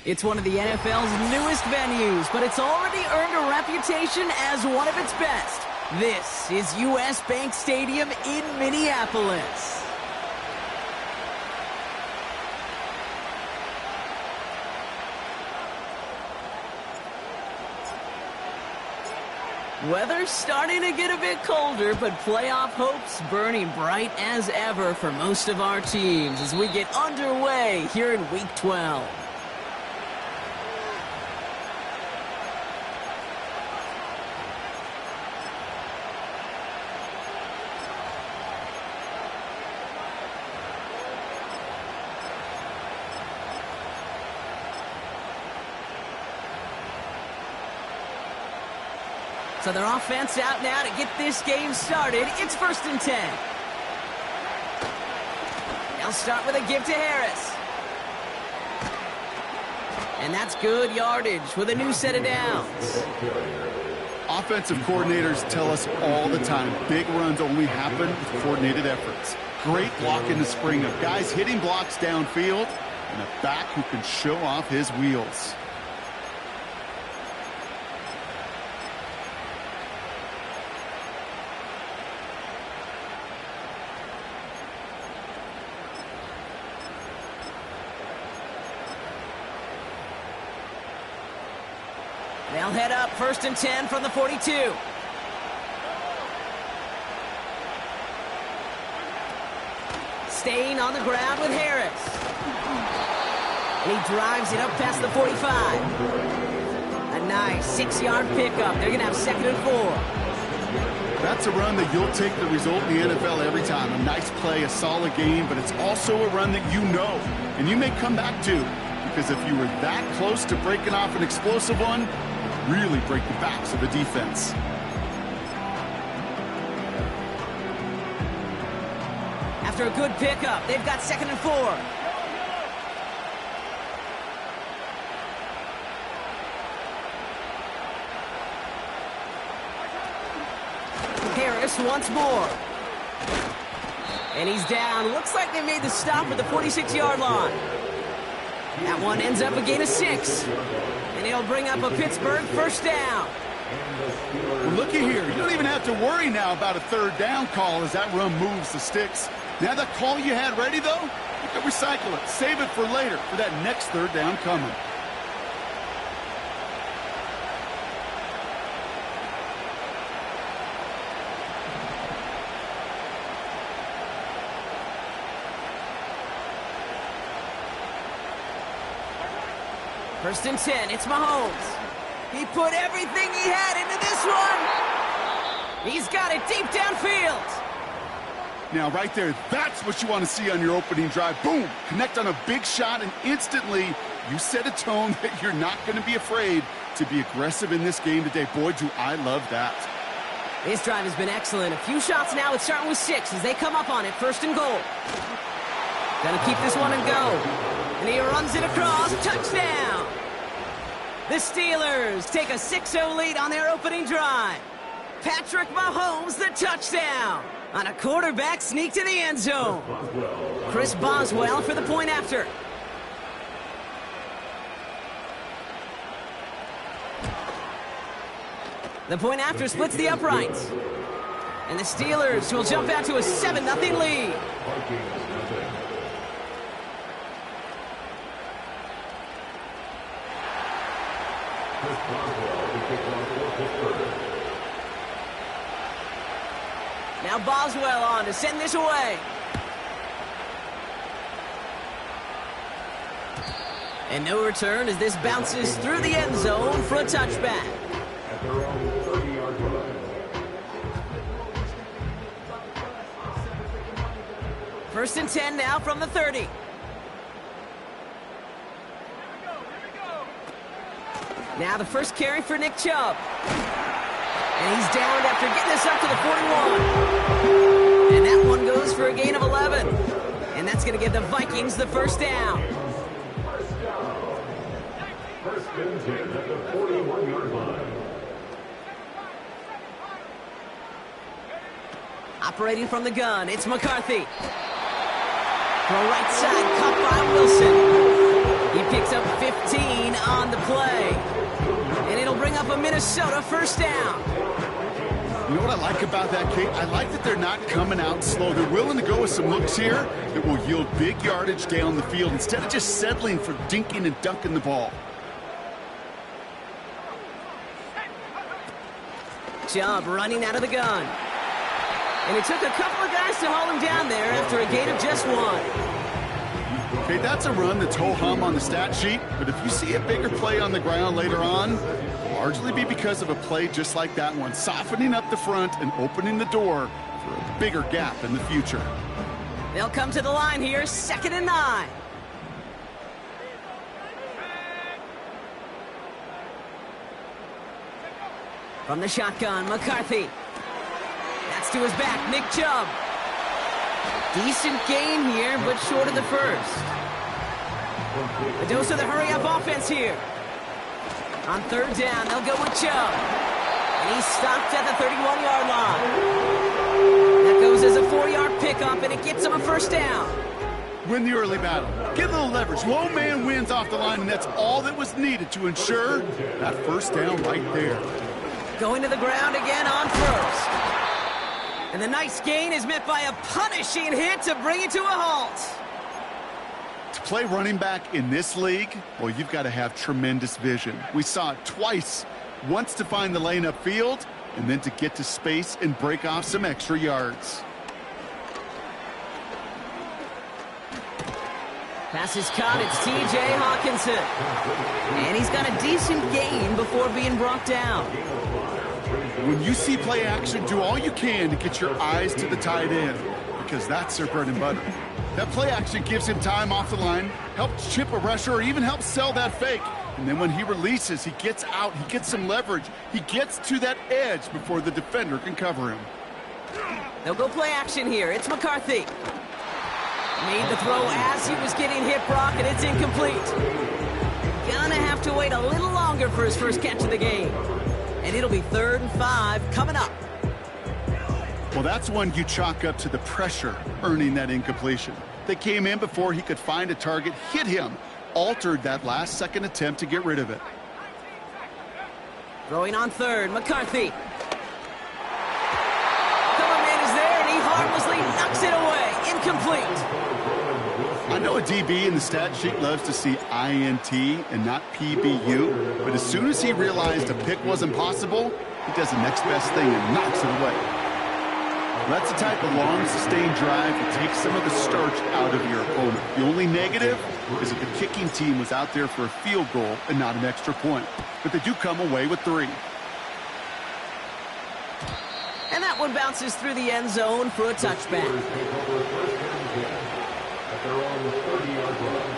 It's one of the NFL's newest venues, but it's already earned a reputation as one of its best. This is US Bank Stadium in Minneapolis. Weather's starting to get a bit colder, but playoff hopes burning bright as ever for most of our teams as we get underway here in Week 12. So their offense out now to get this game started. It's 1st and 10. They'll start with a give to Harris. And that's good yardage with a new set of downs. Offensive coordinators tell us all the time, big runs only happen with coordinated efforts. Great block in the spring of guys hitting blocks downfield and a back who can show off his wheels. They'll head up 1st and 10 from the 42. Staying on the ground with Harris. And he drives it up past the 45. A nice 6-yard pickup. They're going to have 2nd and 4. That's a run that you'll take the result in the NFL every time. A nice play, a solid game, but it's also a run that you know and you may come back to. Because if you were that close to breaking off an explosive one, really break the backs of the defense. After a good pickup, they've got 2nd and 4. Harris once more. And he's down. Looks like they made the stop at the 46-yard line. That one ends up a gain of 6. And he'll bring up a Pittsburgh 1st down. Well, looky here. You don't even have to worry now about a 3rd down call as that run moves the sticks. Now that call you had ready, though, you can recycle it. Save it for later for that next 3rd down coming. First and 10, it's Mahomes. He put everything he had into this one. He's got it deep downfield. Now, right there, that's what you want to see on your opening drive. Boom! Connect on a big shot, and instantly you set a tone that you're not going to be afraid to be aggressive in this game today. Boy, do I love that. This drive has been excellent. A few shots now. It's starting with 6 as they come up on it. 1st and goal. Gonna keep this one and go. And he runs it across. Touchdown! The Steelers take a 6-0 lead on their opening drive. Patrick Mahomes, the touchdown on a quarterback sneak to the end zone. Chris Boswell for the point after. The point after splits the uprights. And the Steelers will jump out to a 7-0 lead. Now Boswell on to send this away. And no return as this bounces through the end zone for a touchback. At their own 30-yard line. 1st and 10 now from the 30. Now the first carry for Nick Chubb. And he's downed after getting this up to the 41. And that one goes for a gain of 11. And that's going to give the Vikings the 1st down. First and 10 at the 41-yard line. Operating from the gun, it's McCarthy. From right side, caught by Wilson. He picks up 15 Minnesota first down. You know what I like about that, Kate? I like that they're not coming out slow. They're willing to go with some looks here that will yield big yardage down the field instead of just settling for dinking and dunking the ball. Chubb running out of the gun. And it took a couple of guys to haul him down there after a gain of just 1. Okay, that's a run that's ho-hum on the stat sheet, but if you see a bigger play on the ground later on, it'll largely be because of a play just like that one, softening up the front and opening the door for a bigger gap in the future. They'll come to the line here, 2nd and 9. From the shotgun, McCarthy. That's to his back, Nick Chubb. Decent gain here, but short of the first. A dose of the hurry-up offense here. On 3rd down, they'll go with Chubb. And he's stopped at the 31-yard line. That goes as a 4-yard pickup, and it gets him a first down. Win the early battle. Get a little leverage. Low man wins off the line, and that's all that was needed to ensure that first down right there. Going to the ground again on 1st. And the nice gain is met by a punishing hit to bring it to a halt. To play running back in this league, well, you've got to have tremendous vision. We saw it twice. Once to find the lane upfield, and then to get to space and break off some extra yards. Pass is caught. It's T.J. Hawkinson. And he's got a decent gain before being brought down. When you see play action, do all you can to get your eyes to the tight end, because that's their bread and butter. That play action gives him time off the line, helps chip a rusher, or even helps sell that fake. And then when he releases, he gets out, he gets some leverage. He gets to that edge before the defender can cover him. They'll go play action here. It's McCarthy. Made the throw as he was getting hit, Brock, and it's incomplete. Gonna have to wait a little longer for his first catch of the game. And it'll be 3rd and 5 coming up. Well, that's one you chalk up to the pressure earning that incompletion. They came in before he could find a target, hit him, altered that last-second attempt to get rid of it. Throwing on 3rd, McCarthy. Cover man is there, and he harmlessly knocks it away. Incomplete. I know a DB in the stat sheet loves to see INT and not PBU, but as soon as he realized a pick wasn't possible, he does the next best thing and knocks it away. Well, that's the type of long, sustained drive that takes some of the starch out of your opponent. The only negative is that the kicking team was out there for a field goal and not an extra point. But they do come away with 3. And that one bounces through the end zone for a touchback. They're on the 30-yard line.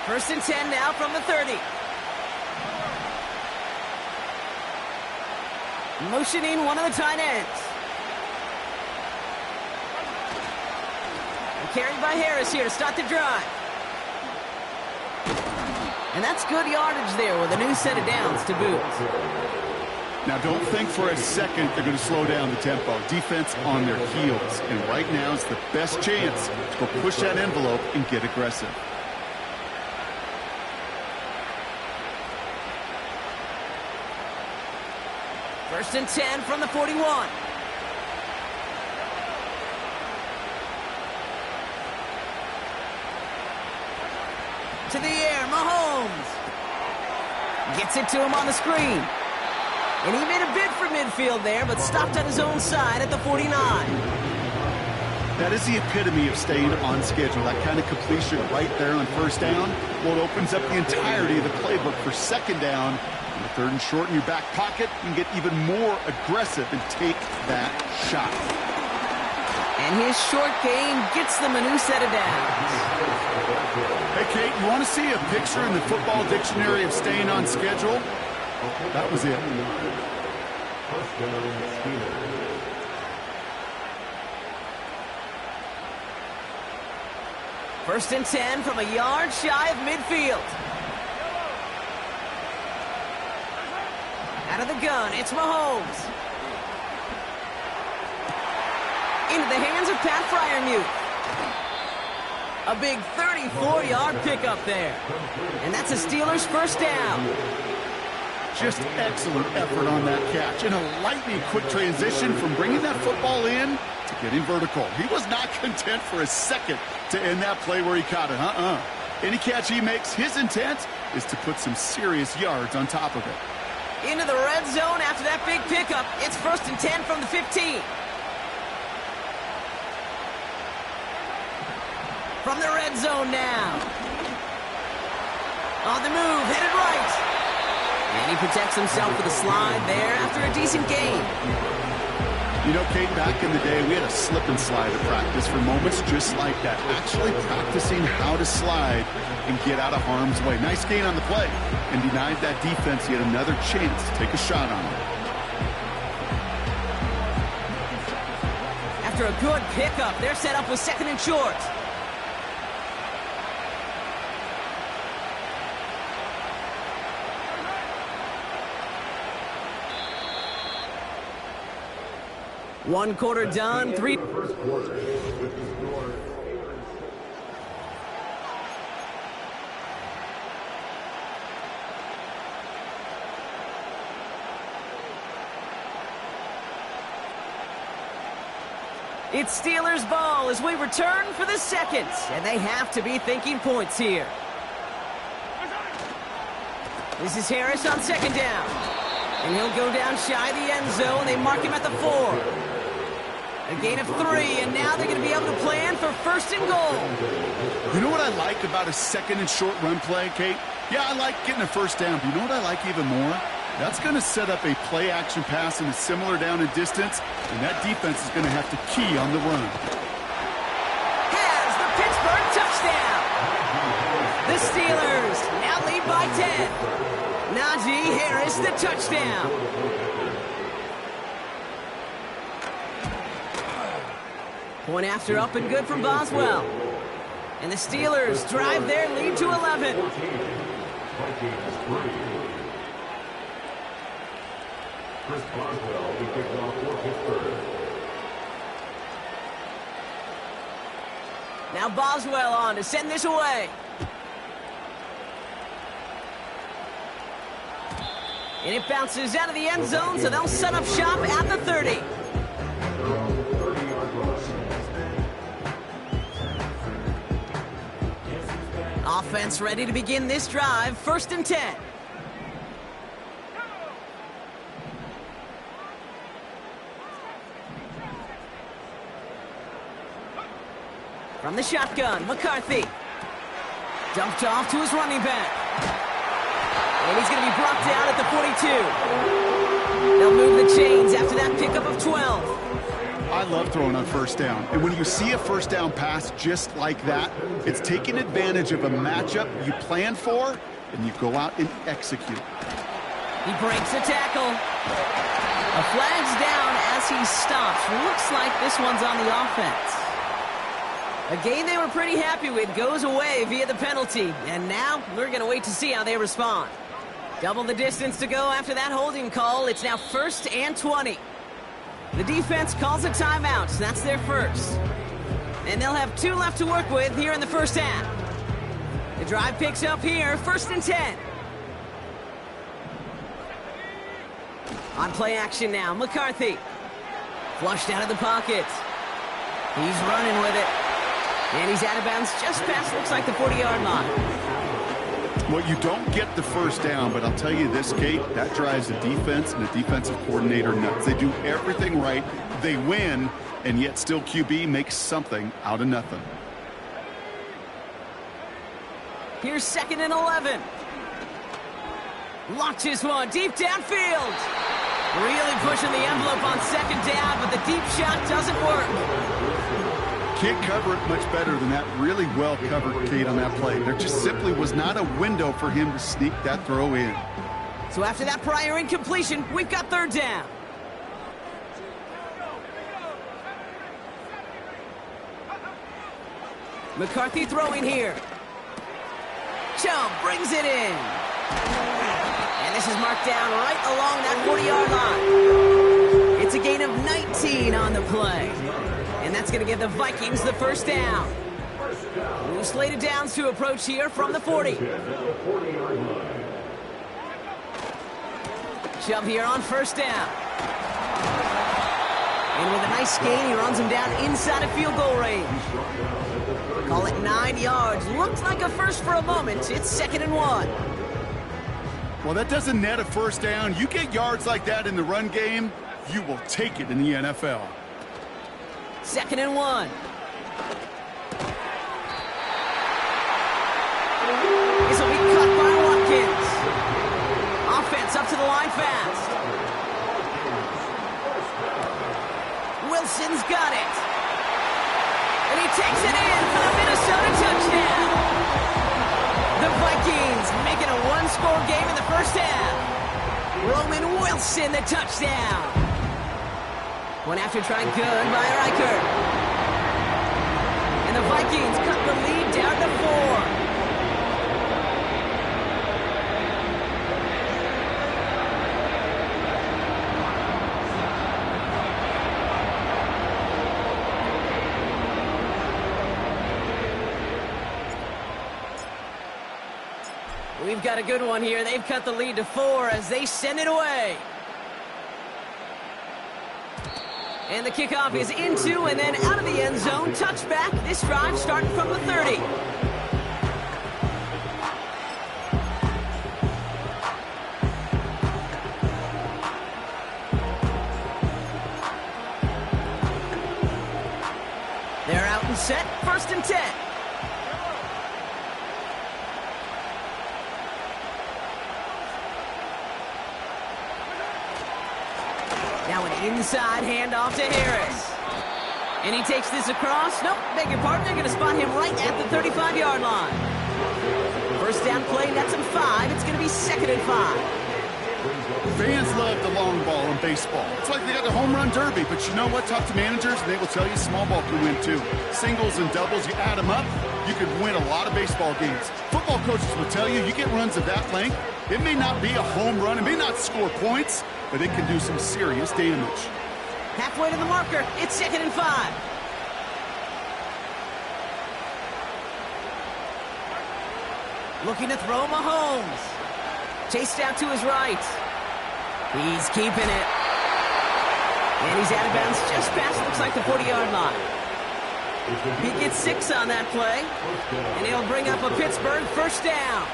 First and 10 now from the 30. Motioning one of the tight ends. And carried by Harris here to start the drive. And that's good yardage there with a new set of downs to boot. Now, don't think for a second they're going to slow down the tempo. Defense on their heels. And right now is the best chance to go push that envelope and get aggressive. First and 10 from the 41. To the air, Mahomes. Gets it to him on the screen. And he made a bid for midfield there, but stopped on his own side at the 49. That is the epitome of staying on schedule. That kind of completion right there on first down. Well, it opens up the entirety of the playbook for second down. On the 3rd and short in your back pocket, you can get even more aggressive and take that shot. And his short game gets them a new set of downs. Hey, Kate, you want to see a picture in the football dictionary of staying on schedule? That was it. First and 10 from a yard shy of midfield. Out of the gun, it's Mahomes. Into the hands of Pat Fryermuth. A big 34-yard pickup there. And that's a Steelers first down. Just excellent effort on that catch. And a lightning quick transition from bringing that football in to getting vertical. He was not content for a second to end that play where he caught it. Any catch he makes, his intent is to put some serious yards on top of it. Into the red zone after that big pickup. It's 1st and 10 from the 15. From the red zone now. On the move, headed right. And he protects himself with a slide there after a decent gain. You know, Kate, back in the day, we had a slip and slide at practice for moments just like that. Actually practicing how to slide and get out of harm's way. Nice gain on the play. And denied that defense yet another chance to take a shot on him. After a good pickup, they're set up with 2nd and short. One quarter done, 3. First quarter with the score. It's Steelers ball as we return for the second, and they have to be thinking points here. This is Harris on 2nd down, and he'll go down shy of the end zone. They mark him at the 4. A gain of 3, and now they're going to be able to plan for 1st and goal. You know what I like about a 2nd and short run play, Kate? Yeah, I like getting a 1st down, but you know what I like even more? That's going to set up a play-action pass in a similar down and distance, and that defense is going to have to key on the run. Has the Pittsburgh touchdown. The Steelers now lead by 10. Najee Harris, the touchdown. Point after up and good from Boswell. And the Steelers drive their lead to 11. Vikings 3. Chris Boswell will kick off for Pittsburgh. Now Boswell on to send this away. And it bounces out of the end zone, so they'll set up shop at the 30. Offense ready to begin this drive, 1st and 10. From the shotgun, McCarthy. Dumped off to his running back. And he's going to be brought down at the 42. They'll move the chains after that pickup of 12. I love throwing on 1st down. And when you see a 1st down pass just like that, it's taking advantage of a matchup you plan for, and you go out and execute. He breaks a tackle. A flag's down as he stops. Looks like this one's on the offense. A game they were pretty happy with goes away via the penalty. And now we're going to wait to see how they respond. Double the distance to go after that holding call. It's now 1st and 20. The defense calls a timeout. That's their first. And they'll have 2 left to work with here in the 1st half. The drive picks up here, 1st and 10. On play action now, McCarthy. Flushed out of the pocket. He's running with it. And he's out of bounds just past, looks like, the 40-yard line. Well, you don't get the 1st down, but I'll tell you this, Kate, that drives the defense and the defensive coordinator nuts. They do everything right. They win, and yet still QB makes something out of nothing. Here's 2nd and 11. Launches one deep downfield. Really pushing the envelope on 2nd down, but the deep shot doesn't work. Can't cover it much better than that. Really well covered, Kate, on that play. There just simply was not a window for him to sneak that throw in. So after that prior incompletion, we've got 3rd down. McCarthy throwing here. Chubb brings it in. And this is marked down right along that 40-yard line. It's a gain of 19 on the play. And that's going to give the Vikings the 1st down. New slated downs to approach here from the 40. Shove here on first down. And with a nice gain, he runs him down inside of field goal range. Call it 9 yards. Looked like a first for a moment. It's 2nd and 1. Well, that doesn't net a first down. You get yards like that in the run game, you will take it in the NFL. 2nd and 1. This will be cut by Watkins. Offense up to the line fast. Wilson's got it. And he takes it in for the Minnesota touchdown. The Vikings making a one-score game in the first half. Roman Wilson, the touchdown. One after trying good by Reichert. And the Vikings cut the lead down to 4. We've got a good one here. They've cut the lead to 4 as they send it away. And the kickoff is into and then out of the end zone. Touchback. This drive starting from the 30. They're out and set. 1st and 10. Now an inside handoff to Harris. And he takes this across. Nope, beg your pardon. They're going to spot him right at the 35-yard line. First down play, nets him 5. It's going to be 2nd and 5. Fans love the long ball in baseball. It's like they got the home run derby, but you know what? Talk to managers, and they will tell you small ball can win too. Singles and doubles, you add them up, you could win a lot of baseball games. Football coaches will tell you, you get runs of that length, it may not be a home run, it may not score points, but it can do some serious damage. Halfway to the marker, it's 2nd and 5. Looking to throw Mahomes. Chased out to his right. He's keeping it. And he's out of bounds just past, looks like the 40-yard line. He gets 6 on that play. And he'll bring up a Pittsburgh first down.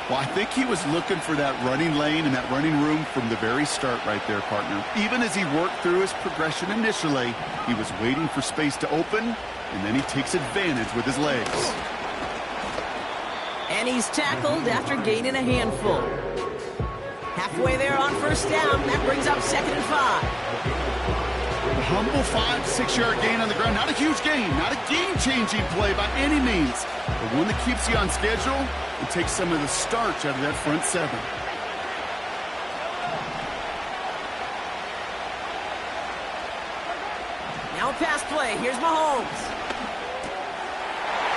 Well, I think he was looking for that running lane and that running room from the very start right there, partner. Even as he worked through his progression initially, he was waiting for space to open, and then he takes advantage with his legs. And he's tackled after gaining a handful. Halfway there on first down. That brings up 2nd and 5. A humble 5-6-yard gain on the ground. Not a huge gain, not a game-changing play by any means, but one that keeps you on schedule and takes some of the starch out of that front 7. Now a pass play. Here's Mahomes.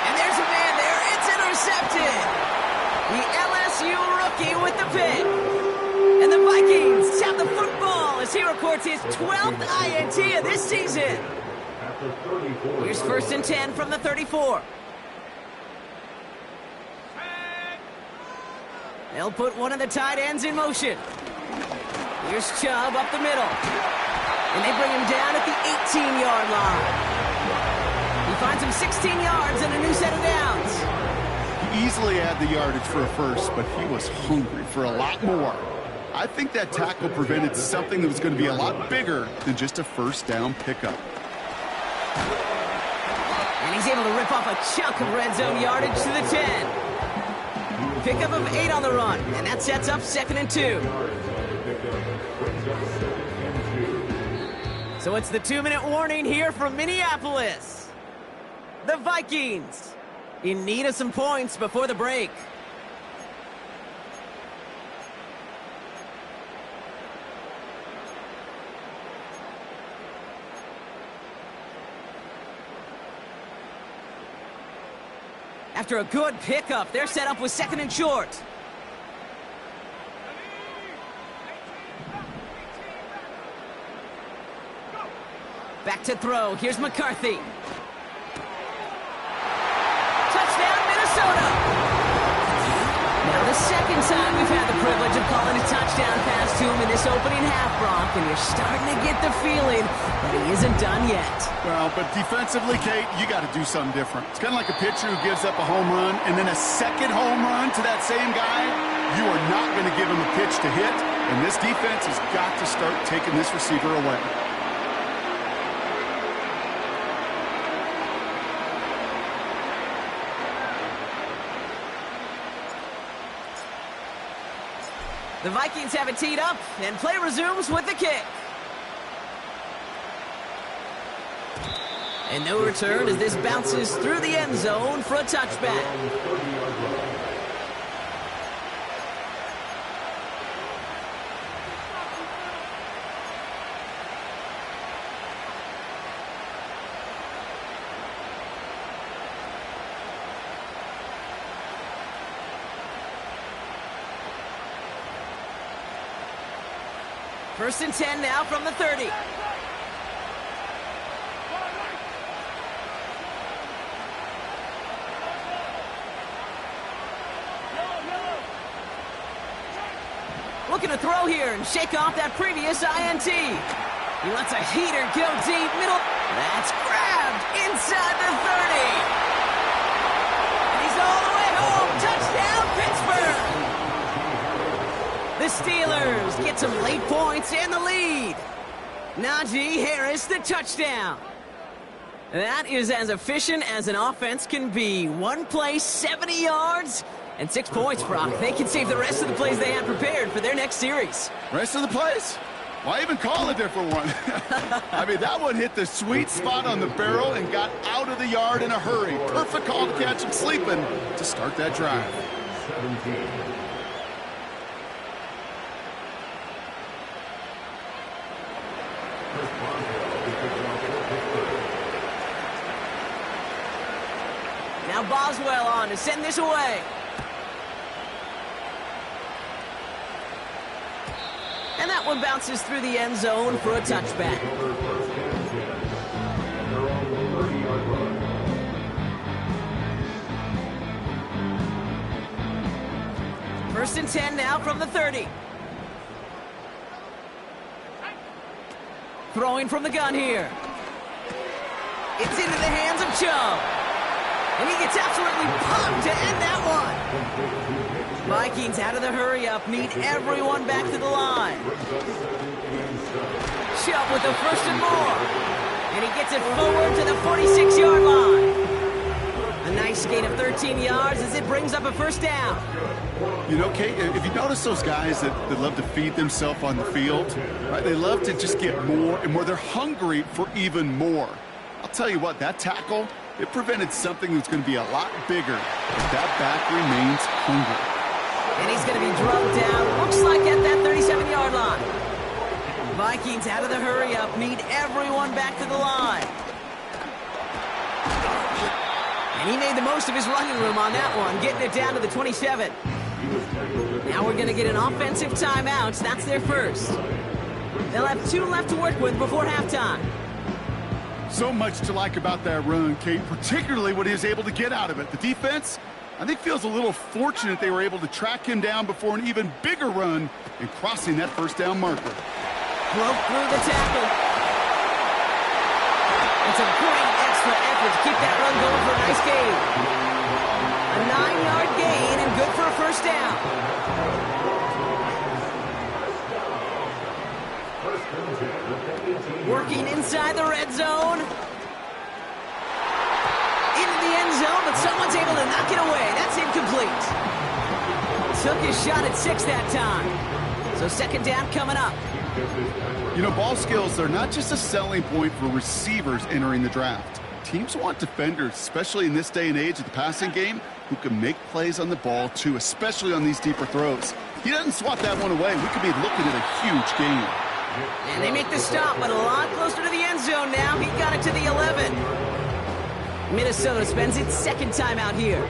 And there's a man there. It's intercepted. The LSU rookie with the pick. And the Vikings have the football as he records his 12th INT of this season. Here's 1st and 10 from the 34. They'll put one of the tight ends in motion. Here's Chubb up the middle. And they bring him down at the 18-yard line. He finds him 16 yards and a new set of downs. He easily had the yardage for a first, but he was hungry for a lot more. I think that tackle prevented something that was going to be a lot bigger than just a first down pickup. And he's able to rip off a chunk of red zone yardage to the 10. Pickup of 8 on the run, and that sets up 2nd and 2. So it's the 2-minute warning here from Minneapolis. The Vikings in need of some points before the break. After a good pickup, they're set up with 2nd and short. Back to throw. Here's McCarthy. second time we've had the privilege of calling a touchdown pass to him in this opening half, Brock, and you're starting to get the feeling that he isn't done yet. Well, but defensively, Kate, you got to do something different. It's kind of like a pitcher who gives up a home run and then a second home run to that same guy. You are not going to give him a pitch to hit, and this defense has got to start taking this receiver away. The Vikings have it teed up, and play resumes with the kick. And no return as this bounces through the end zone for a touchback. First and 10 now from the 30. Looking to throw here and shake off that previous INT. He lets a heater go deep middle. That's grabbed inside the 30. And he's all the way home. Touchdown, Pittsburgh. The Steelers get some late points and the lead. Najee Harris, the touchdown. That is as efficient as an offense can be. One play, 70 yards, and 6 points, Brock. They can save the rest of the plays they have prepared for their next series. Rest of the plays? Why even call a different one? I mean, that one hit the sweet spot on the barrel and got out of the yard in a hurry. Perfect call to catch him sleeping to start that drive. 17. Now Boswell on to send this away. And that one bounces through the end zone for a touchback. First and 10 now from the 30. Throwing from the gun here. It's into the hands of Chubb. And he gets absolutely pumped to end that one. Vikings out of the hurry-up, need everyone back to the line. Chubb with the first and more. And he gets it forward to the 46-yard line. A nice gain of 13 yards as it brings up a first down. You know, Kate, if you notice those guys that love to feed themselves on the field, right? They love to just get more and more. They're hungry for even more. I'll tell you what, that tackle, it prevented something that's going to be a lot bigger. But that back remains hungry. And he's going to be drugged down, looks like at that 37-yard line. Vikings out of the hurry-up, need everyone back to the line. And he made the most of his running room on that one, getting it down to the 27. Now we're going to get an offensive timeout. That's their first. They'll have 2 left to work with before halftime. So much to like about that run, Kate, particularly what he was able to get out of it. The defense, I think, feels a little fortunate they were able to track him down before an even bigger run and crossing that first down marker. Broke through the tackle. It's a great extra effort to keep that run going for a nice gain. A 9-yard gain and good for a first down. Working inside the red zone. Into the end zone, but someone's able to knock it away. That's incomplete. Took his shot at 6 that time. So second down coming up. You know, ball skills, they're not just a selling point for receivers entering the draft. Teams want defenders, especially in this day and age of the passing game, who can make plays on the ball, too, especially on these deeper throws. He doesn't swat that one away. We could be looking at a huge gain. And they make the stop, but a lot closer to the end zone now. He got it to the 11. Minnesota spends its second time out here.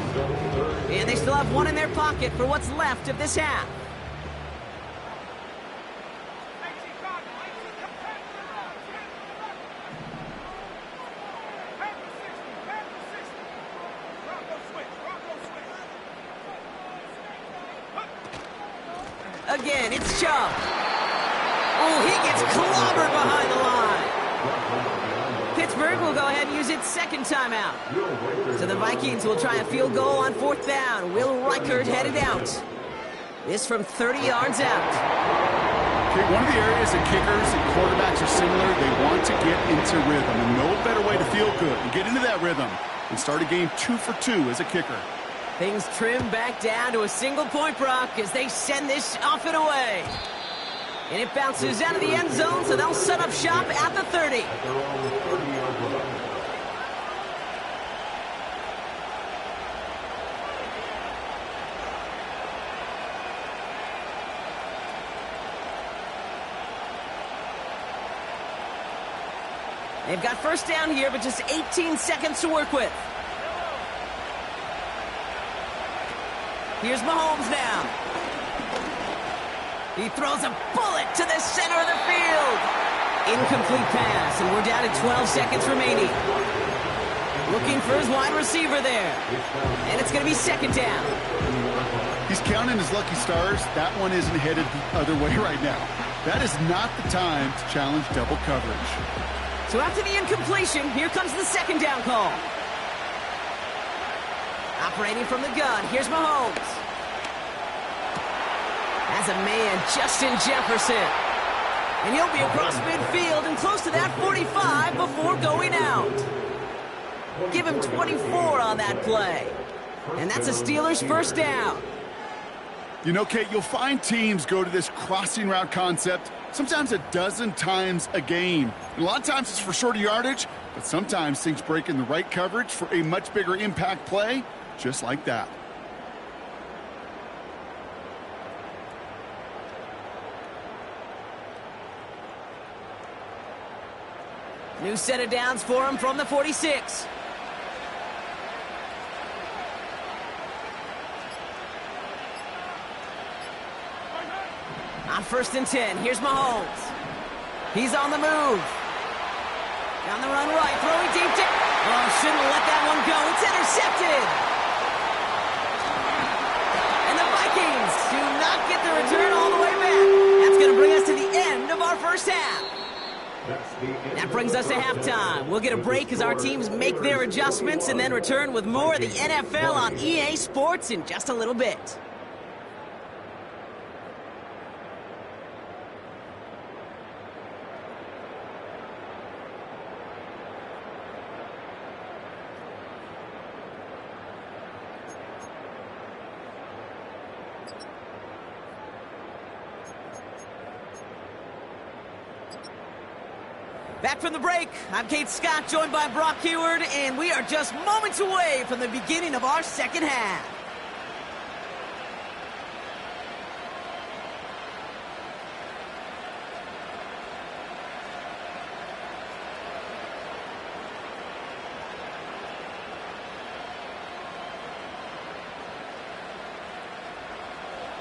And they still have one in their pocket for what's left of this half. Again, it's Chubb. Oh, he gets clobbered behind the line. Pittsburgh will go ahead and use its second timeout. So the Vikings will try a field goal on 4th down. Will Reichert headed out. This from 30 yards out. Okay, one of the areas that kickers and quarterbacks are similar, they want to get into rhythm. And no better way to feel good and get into that rhythm and start a game 2 for 2 as a kicker. Things trim back down to a single point, Brock, as they send this off and away. And it bounces out of the end zone, so they'll set up shop at the 30. They've got first down here, but just 18 seconds to work with. Here's Mahomes now. He throws a bullet to the center of the field. Incomplete pass, and we're down to 12 seconds remaining. Looking for his wide receiver there. And it's going to be second down. He's counting his lucky stars. That one isn't headed the other way right now. That is not the time to challenge double coverage. So after the incompletion, here comes the second down call. Operating from the gun, here's Mahomes. As a man, Justin Jefferson. And he'll be across midfield and close to that 45 before going out. Give him 24 on that play. And that's a Steelers first down. You know, Kate, you'll find teams go to this crossing route concept sometimes a dozen times a game. And a lot of times it's for shorter yardage, but sometimes things break in the right coverage for a much bigger impact play, just like that. New set of downs for him from the 46. On 1st and 10, here's Mahomes. He's on the move. Down the run right, throwing deep down. Oh, shouldn't have let that one go. It's intercepted. And the Vikings do not get the return all the way back. That's going to bring us to the end of our first half. That brings us to halftime. We'll get a break as our teams make their adjustments and then return with more of the NFL on EA Sports in just a little bit. Back from the break, I'm Kate Scott, joined by Brock Heward, and we are just moments away from the beginning of our second half.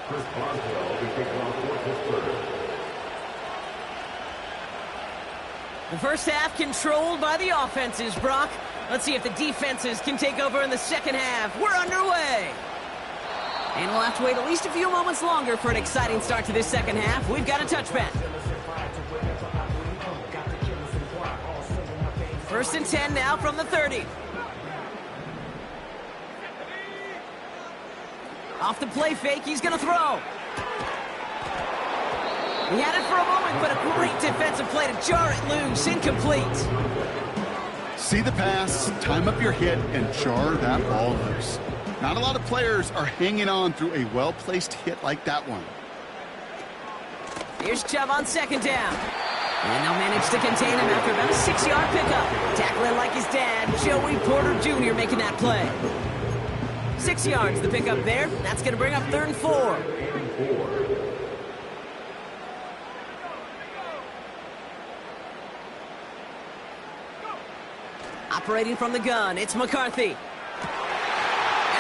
Chris Boswell will be kicking off for Pittsburgh. The first half controlled by the offenses, Brock. Let's see if the defenses can take over in the second half. We're underway. And we'll have to wait at least a few moments longer for an exciting start to this second half. We've got a touchback. 1st and 10 now from the 30. Off the play fake, he's going to throw. He had it for a moment, but a great defensive play to jar it loose. Incomplete. See the pass, time up your hit, and jar that ball loose. Not a lot of players are hanging on through a well-placed hit like that one. Here's Chubb on second down. And they'll manage to contain him after about a 6-yard pickup. Tackling like his dad, Joey Porter Jr. making that play. 6 yards, the pickup there. That's going to bring up 3rd and 4. Operating from the gun, it's McCarthy. And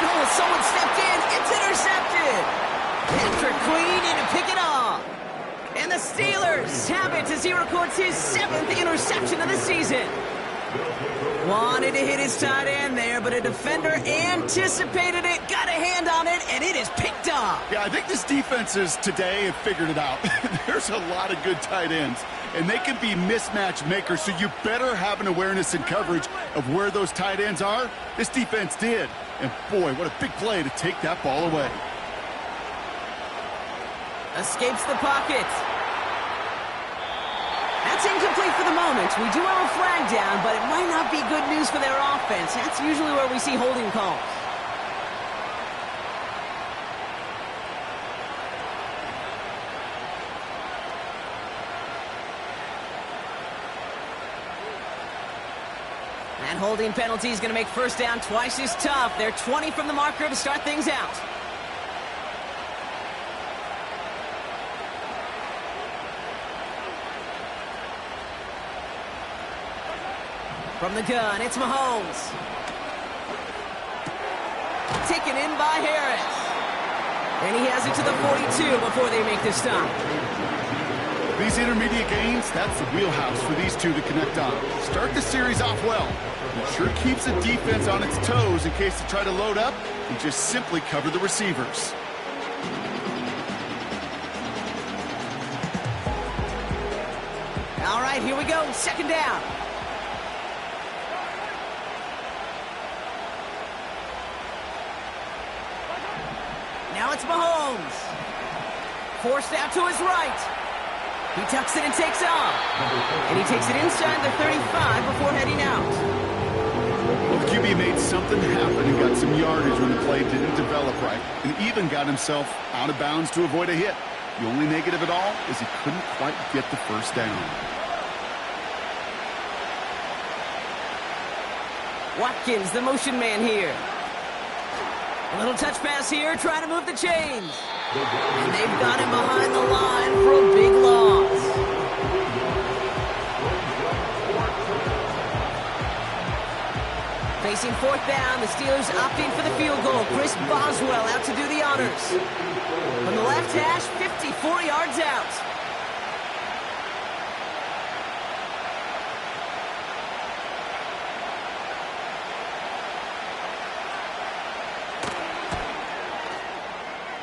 oh, someone stepped in. It's intercepted. Patrick Queen in to pick it off. And the Steelers have it as he records his 7th interception of the season. Wanted to hit his tight end there, but a defender anticipated it, got a hand on it, and it is picked off. Yeah, I think this defenses today have figured it out. There's a lot of good tight ends, and they can be mismatch makers, so you better have an awareness and coverage of where those tight ends are. This defense did, and boy, what a big play to take that ball away. Escapes the pocket. That's incomplete for the moment. We do have a flag down, but it might not be good news for their offense. That's usually where we see holding calls. That holding penalty is going to make first down twice as tough. They're 20 from the marker to start things out. From the gun, it's Mahomes. Taken in by Harris. And he has it to the 42 before they make this stop. These intermediate gains, that's the wheelhouse for these two to connect on. Start the series off well. It sure keeps the defense on its toes in case they try to load up and just simply cover the receivers. All right, here we go. Second down. Now it's Mahomes. Forced out to his right. He tucks it and takes off. And he takes it inside the 35 before heading out. Well, the QB made something happen and got some yardage when the play didn't develop right, and even got himself out of bounds to avoid a hit. The only negative at all is he couldn't quite get the first down. Watkins, the motion man here. A little touch pass here, trying to move the chains. And they've got him behind the line for a big loss. Facing fourth down, the Steelers opting for the field goal. Chris Boswell out to do the honors. From the left hash, 54 yards out.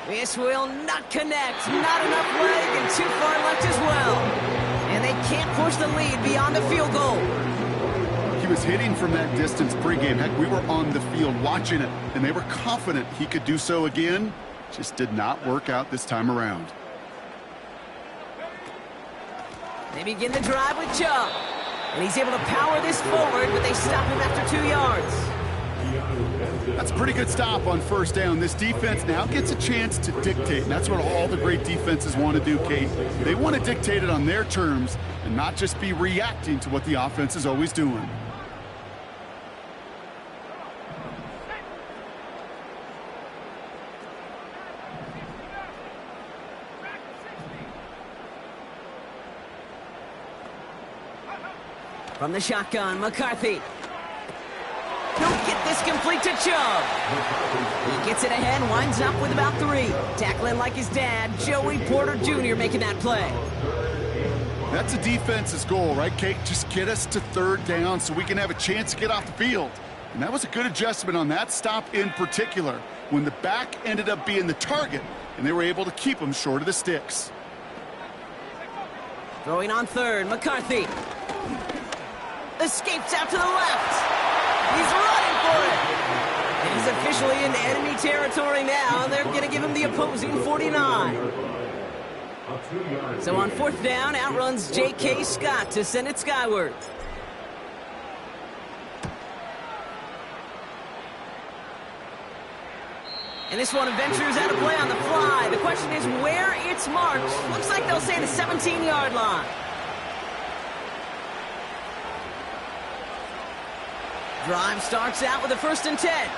This will not connect. Not enough leg and too far left as well. And they can't push the lead beyond the field goal. He was hitting from that distance pregame. Heck, we were on the field watching it, and they were confident he could do so again. Just did not work out this time around. They begin the drive with Chubb. And he's able to power this forward, but they stop him after 2 yards. That's a pretty good stop on first down. This defense now gets a chance to dictate, and that's what all the great defenses want to do, Kate. They want to dictate it on their terms and not just be reacting to what the offense is always doing. From the shotgun, McCarthy. Don't get this complete to Chubb. He gets it ahead, winds up with about 3. Tackling like his dad, Joey Porter Jr. making that play. That's a defense's goal, right, Kate? Just get us to third down so we can have a chance to get off the field. And that was a good adjustment on that stop in particular, when the back ended up being the target, and they were able to keep him short of the sticks. Throwing on third, McCarthy. Escapes out to the left. He's running for it. And he's officially in enemy territory now. They're going to give him the opposing 49. So on fourth down, outruns J.K. Scott to send it skyward. And this one ventures out of play on the fly. The question is where it's marked. Looks like they'll say the 17-yard line. Drive starts out with a 1st and 10.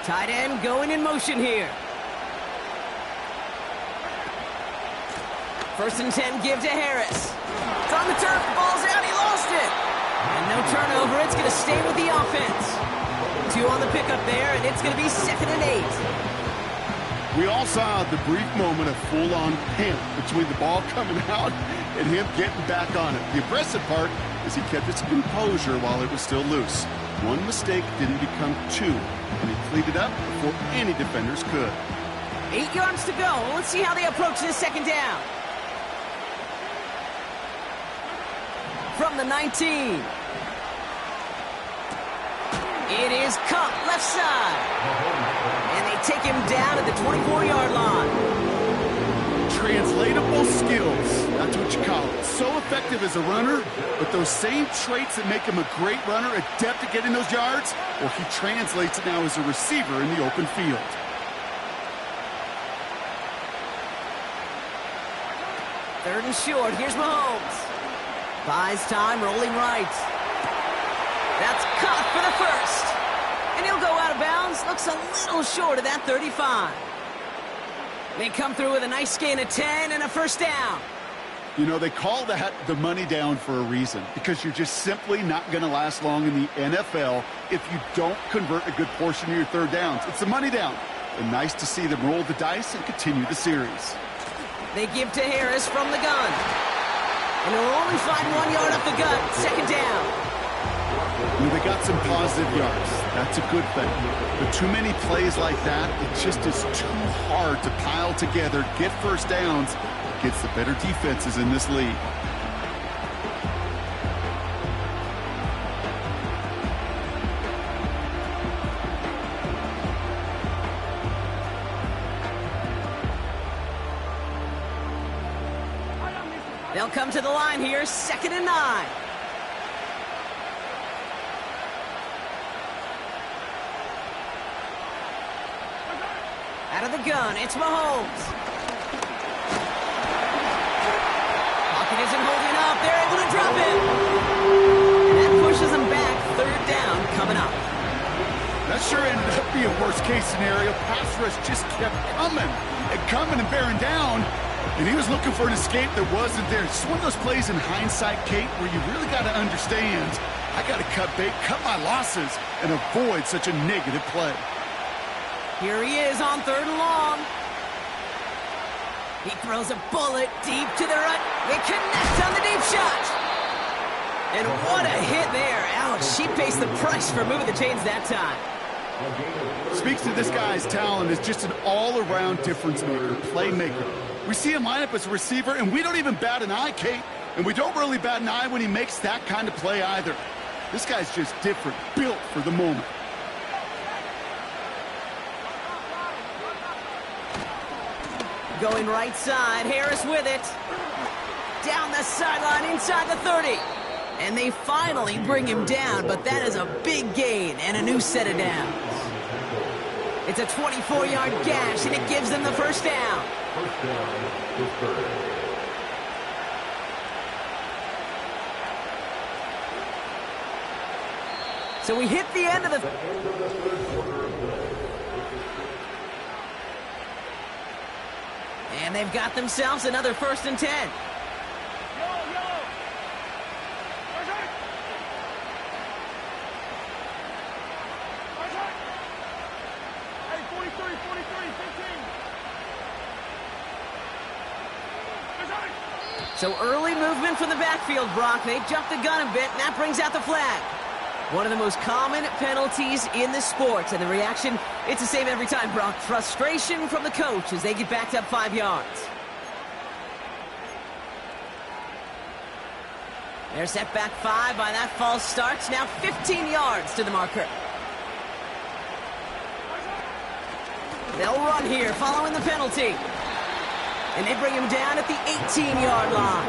Tight end going in motion here. 1st and 10 give to Harris. It's on the turf, ball's out, he lost it. And no turnover, it's going to stay with the offense. 2 on the pickup there, and it's going to be 2nd and 8. We all saw the brief moment of full-on panic between the ball coming out and him getting back on it. The impressive part is he kept his composure while it was still loose. One mistake didn't become two, and he cleaned it up before any defenders could. 8 yards to go. Let's see how they approach this second down. From the 19. It is caught left side. And they take him down at the 24-yard line. Translatable skills, that's what you call it. So effective as a runner, but those same traits that make him a great runner, adept at getting those yards, well, he translates it now as a receiver in the open field. Third and short. Here's Mahomes. Buys time, rolling right. That's caught for the first. And he'll go out of bounds. Looks a little short of that 35. They come through with a nice gain of 10 and a first down. You know, they call that the money down for a reason, because you're just simply not going to last long in the NFL if you don't convert a good portion of your third downs. It's the money down. And nice to see them roll the dice and continue the series. They give to Harris from the gun. And he'll only find 1 yard up the gut. Second down. You know, they got some positive yards. That's a good thing. But too many plays like that, it just is too hard to pile together, get first downs against the better defenses in this league. They'll come to the line here, 2nd and 9. Out of the gun, it's Mahomes. Pocket isn't holding up. They're able to drop it. And that pushes them back. Third down coming up. That sure ended up being a worst-case scenario. Pass rush just kept coming and bearing down. And he was looking for an escape that wasn't there. It's one of those plays in hindsight, Kate, where you really got to understand, I got to cut bait, cut my losses, and avoid such a negative play. Here he is on 3rd and long. He throws a bullet deep to the right. They connect on the deep shot. And what a hit there. Ouch, she pays the price for moving the chains that time. Speaks to this guy's talent as just an all-around difference maker, playmaker. We see him line up as a receiver, and we don't even bat an eye, Kate. And we don't really bat an eye when he makes that kind of play either. This guy's just different, built for the moment. Going right side, Harris with it. Down the sideline, inside the 30. And they finally bring him down, but that is a big gain and a new set of downs. It's a 24-yard gash, and it gives them the first down. First down, Pittsburgh. So we hit the end of the... And they've got themselves another 1st and 10. So early movement from the backfield, Brock. They jumped the gun a bit, and that brings out the flag. One of the most common penalties in the sport, and the reaction, it's the same every time, Brock. Frustration from the coach as they get backed up 5 yards. They're set back 5 by that false start. Now 15 yards to the marker. They'll run here following the penalty. And they bring him down at the 18-yard line.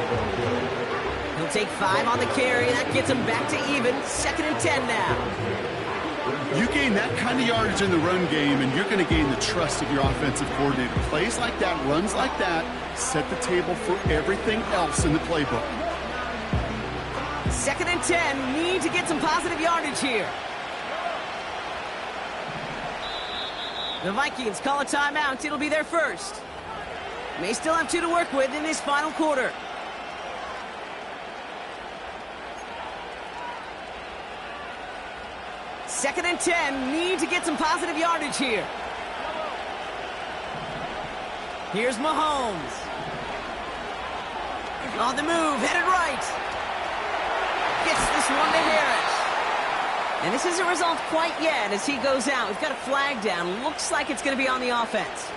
He'll take 5 on the carry. That gets him back to even. 2nd and 10 now. You gain that kind of yardage in the run game, and you're going to gain the trust of your offensive coordinator. Plays like that, runs like that, set the table for everything else in the playbook. 2nd and 10. Need to get some positive yardage here. The Vikings call a timeout. It'll be their first. May still have 2 to work with in this final quarter. Second and 10. Need to get some positive yardage here. Here's Mahomes. On the move, headed right. Gets this one to Harris. And this isn't result quite yet as he goes out. We've got a flag down. Looks like it's going to be on the offense.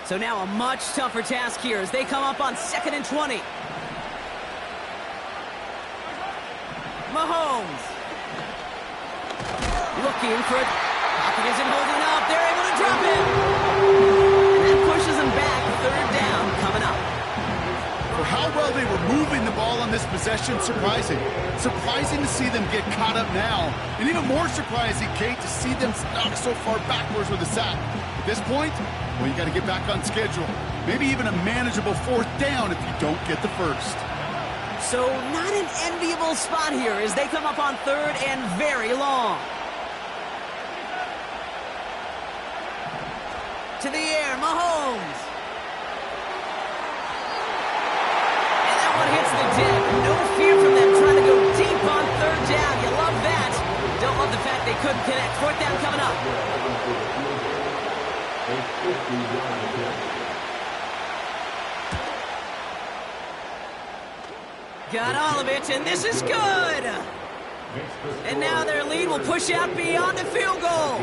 So now a much tougher task here as they come up on 2nd and 20. Mahomes. Looking for it. Pocket isn't holding up. They're able to drop it. And that pushes them back. 3rd down coming up. For how well they were moving the ball on this possession, surprising. Surprising to see them get caught up now. And even more surprising, Kate, to see them knocked so far backwards with a sack. At this point, well, you got to get back on schedule. Maybe even a manageable 4th down if you don't get the first. So not an enviable spot here as they come up on 3rd and very long. To the air, Mahomes. And that one hits the deck. No fear from them trying to go deep on 3rd down. You love that. Don't love the fact they couldn't connect. 4th down coming up. Got all of it, and this is good. And now their lead will push out beyond the field goal.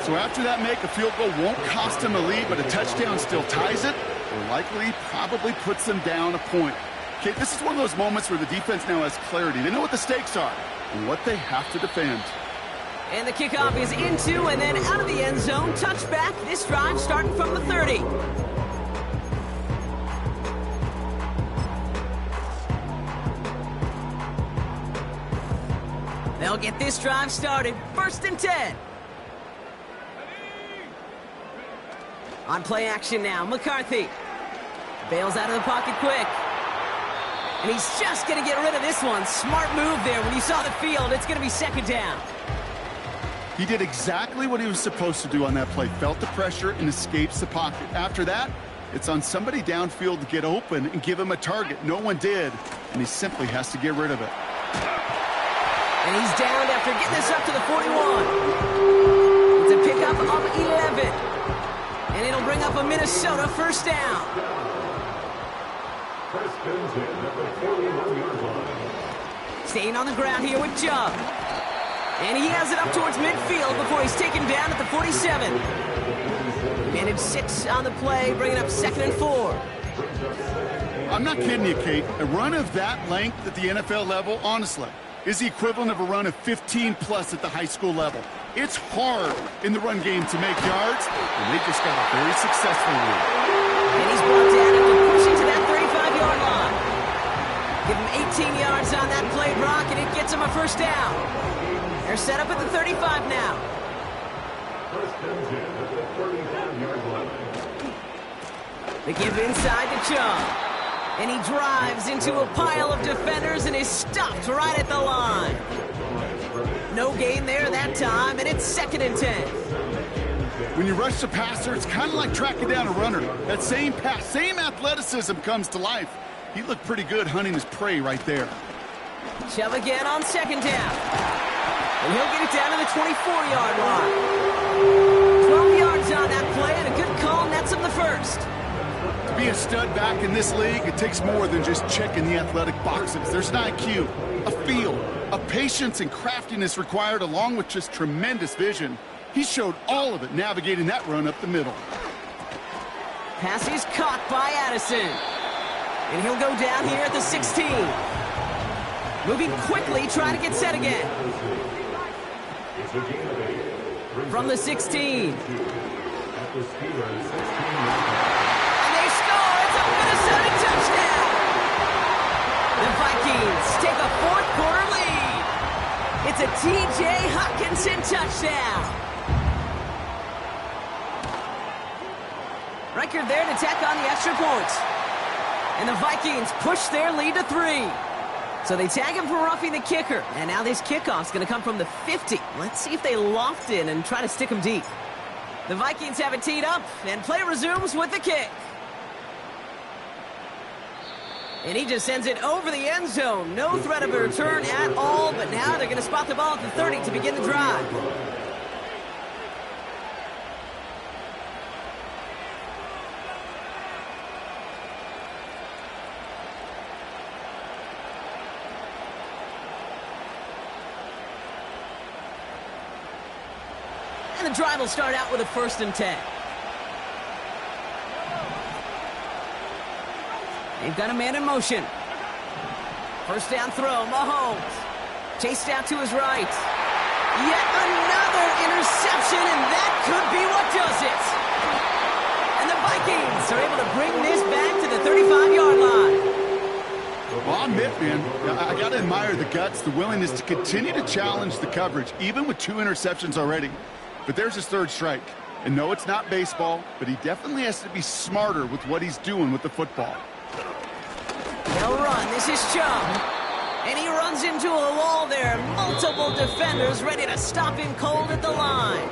So after that make, a field goal won't cost them a lead, but a touchdown still ties it, or likely probably puts them down a point. Okay, this is one of those moments where the defense now has clarity. They know what the stakes are and what they have to defend. And the kickoff is into and then out of the end zone. Touchback. This drive starting from the 30. They'll get this drive started. 1st and 10. On play action now, McCarthy. Bails out of the pocket quick. And he's just going to get rid of this one. Smart move there. When you saw the field, it's going to be 2nd down. He did exactly what he was supposed to do on that play. Felt the pressure and escapes the pocket. After that, it's on somebody downfield to get open and give him a target. No one did, and he simply has to get rid of it. And he's downed after getting this up to the 41. It's a pickup of 11. And it'll bring up a Minnesota 1st down. Staying on the ground here with Chubb. And he has it up towards midfield before he's taken down at the 47. Managed 6 on the play, bringing up 2nd and 4. I'm not kidding you, Kate. A run of that length at the NFL level, honestly, is the equivalent of a run of 15-plus at the high school level. It's hard in the run game to make yards, and they just got a very successful one. And he's brought down after pushing to that 35-yard line. Give him 18 yards on that play, Brock, and it gets him a 1st down. They're set up at the 35 now. 1st and 10 at the 35-yard line. They give inside to Chubb. And he drives into a pile of defenders and is stopped right at the line. No gain there that time, and it's 2nd and 10. When you rush the passer, it's kind of like tracking down a runner. That same pass, same athleticism comes to life. He looked pretty good hunting his prey right there. Chubb again on 2nd down. And he'll get it down to the 24-yard line. 12 yards on that play, and a good call nets him the 1st. To be a stud back in this league, it takes more than just checking the athletic boxes. There's an IQ, a feel, a patience and craftiness required along with just tremendous vision. He showed all of it navigating that run up the middle. Pass is caught by Addison. And he'll go down here at the 16. Moving quickly, trying to get set again. From the 16. And they score! It's a Minnesota touchdown! The Vikings take a 4th quarter lead. It's a T.J. Hockenson touchdown. Record there to tack on the extra points. And the Vikings push their lead to 3. So they tag him for roughing the kicker. And now this kickoff's going to come from the 50. Let's see if they loft in and try to stick him deep. The Vikings have it teed up, and play resumes with the kick. And he just sends it over the end zone. No threat of a return at all, but now they're going to spot the ball at the 30 to begin the drive. And the drive will start out with a 1st and 10. They've got a man in motion. 1st down throw, Mahomes. Chased out to his right. Yet another interception, and that could be what does it. And the Vikings are able to bring this back to the 35-yard line. Well, I'll admit, man, I got to admire the guts, the willingness to continue to challenge the coverage, even with 2 interceptions already. But there's his 3rd strike. And no, it's not baseball, but he definitely has to be smarter with what he's doing with the football. They'll run. This is Chubb. And he runs into a wall there. Multiple defenders ready to stop him cold at the line.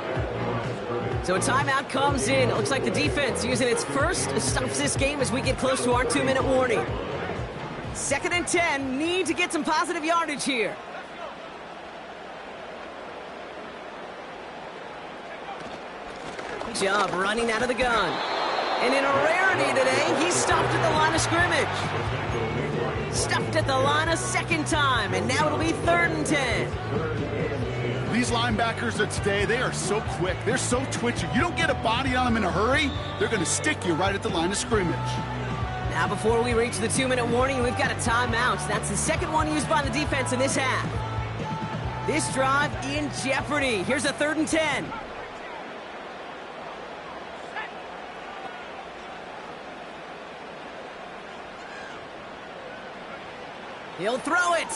So a timeout comes in. It looks like the defense using its first stops this game as we get close to our 2-minute warning. 2nd and 10. Need to get some positive yardage here. Chubb running out of the gun. And in a rarity today, he's stopped at the line of scrimmage. Stopped at the line a 2nd time, and now it'll be 3rd and 10. These linebackers of today, they are so quick. They're so twitchy. You don't get a body on them in a hurry, they're going to stick you right at the line of scrimmage. Now before we reach the 2-minute warning, we've got a timeout. That's the 2nd one used by the defense in this half. This drive in jeopardy. Here's a 3rd and 10. He'll throw it.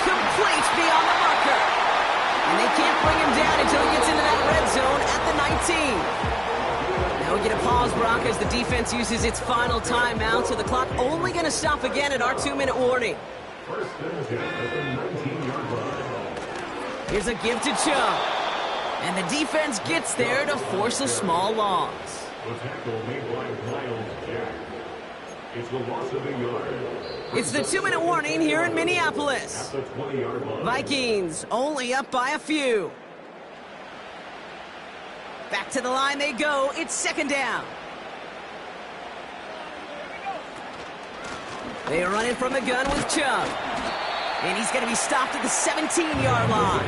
Complete beyond the marker. And they can't bring him down until he gets into that red zone at the 19. Now we get a pause, Brock, as the defense uses its final timeout, so the clock only going to stop again at our 2-minute warning. 1st and 10 at the 19-yard line. Here's a give to Chubb. And the defense gets there to force a small loss. The tackle made by Miles Jack. It's the loss of a yard. It's the 2-minute warning here in Minneapolis. At the 20-yard line. Vikings only up by a few. Back to the line they go. It's 2nd down. They are running from the gun with Chubb. And he's going to be stopped at the 17-yard line.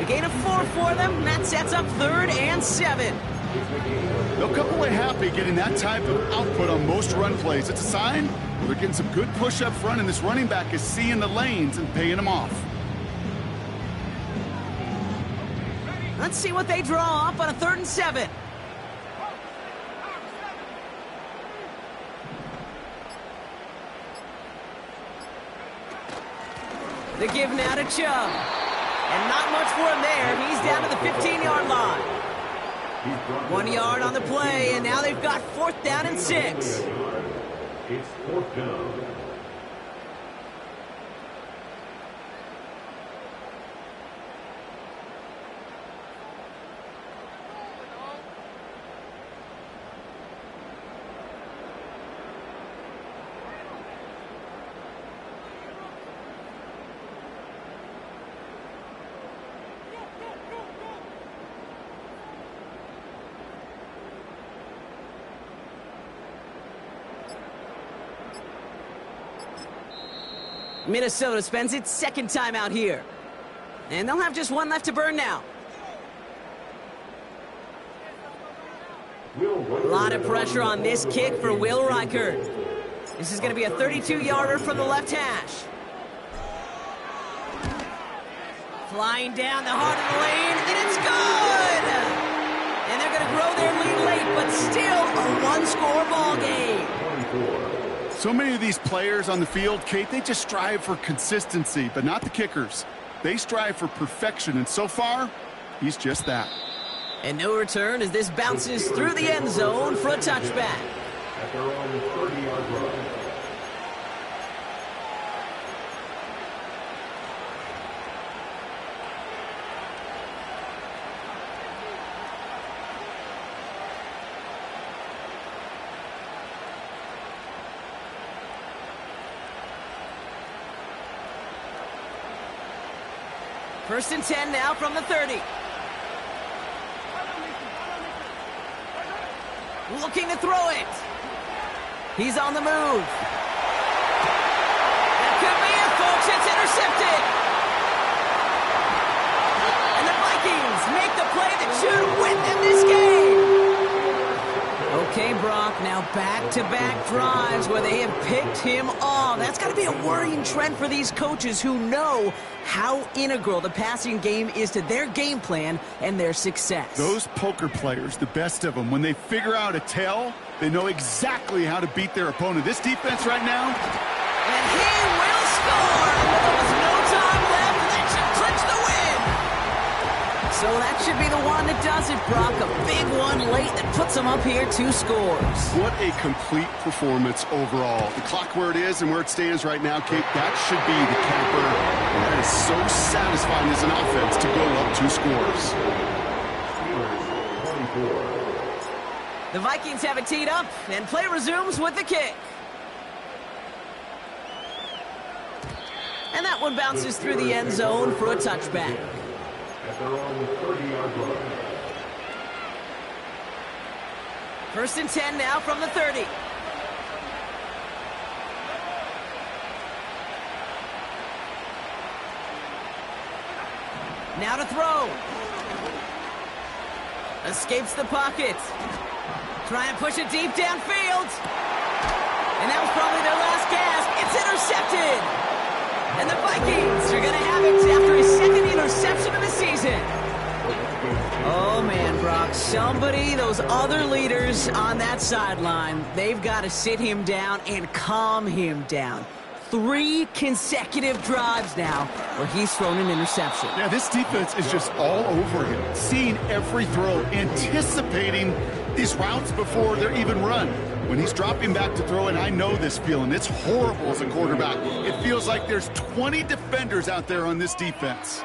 A gain of 4 for them. And that sets up 3rd and 7. They'll come away happy getting that type of output on most run plays. It's a sign they're getting some good push up front, and this running back is seeing the lanes and paying them off. Let's see what they draw up on a 3rd and 7. The give now to Chubb. And not much for him there. He's down to the 15-yard line. 1 yard on the play, and now they've got 4th down and 6. It's 4th down. Minnesota spends its 2nd time out here. And they'll have just 1 left to burn now. A lot of pressure on this kick for Will Reichert. This is going to be a 32-yarder from the left hash. Flying down the heart of the lane, and it's good! And they're going to grow their lead late, but still a 1-score ball game. So many of these players on the field, Kate, they just strive for consistency, but not the kickers. They strive for perfection, and so far, he's just that. And no return as this bounces through the end zone for a touchback. At their own 30-yard line. First and 10 now from the 30. Looking to throw it. He's on the move. That could be it, folks. It's intercepted. And the Vikings make the play that should win them this game. Okay, Brock, now back-to-back drives where they have picked him off. That's got to be a worrying trend for these coaches who know how integral the passing game is to their game plan and their success. Those poker players, the best of them, when they figure out a tell, they know exactly how to beat their opponent. This defense right now. And he will score. There was no time left, and that should clinch the win. So that should be the one that does it, Brock. A big one late that puts them up here 2 scores. What a complete performance overall. The clock where it is and where it stands right now, Kate, that should be the capper. And that is so satisfying as an offense to go up 2 scores. The Vikings have it teed up, and play resumes with the kick. And that one bounces through the end zone for a touchback. At their own 30-yard line. First and 10 now from the 30. Now to throw. Escapes the pocket. Trying to push it deep downfield. And that was probably their last gasp. It's intercepted. And the Vikings are going to have it after his 2nd interception of the season. Oh, man, Brock. Somebody, those other leaders on that sideline, they've got to sit him down and calm him down. 3 consecutive drives now where he's thrown an interception. Yeah, this defense is just all over him. Seeing every throw, anticipating these routes before they're even run. When he's dropping back to throw, and I know this feeling, it's horrible as a quarterback. It feels like there's 20 defenders out there on this defense.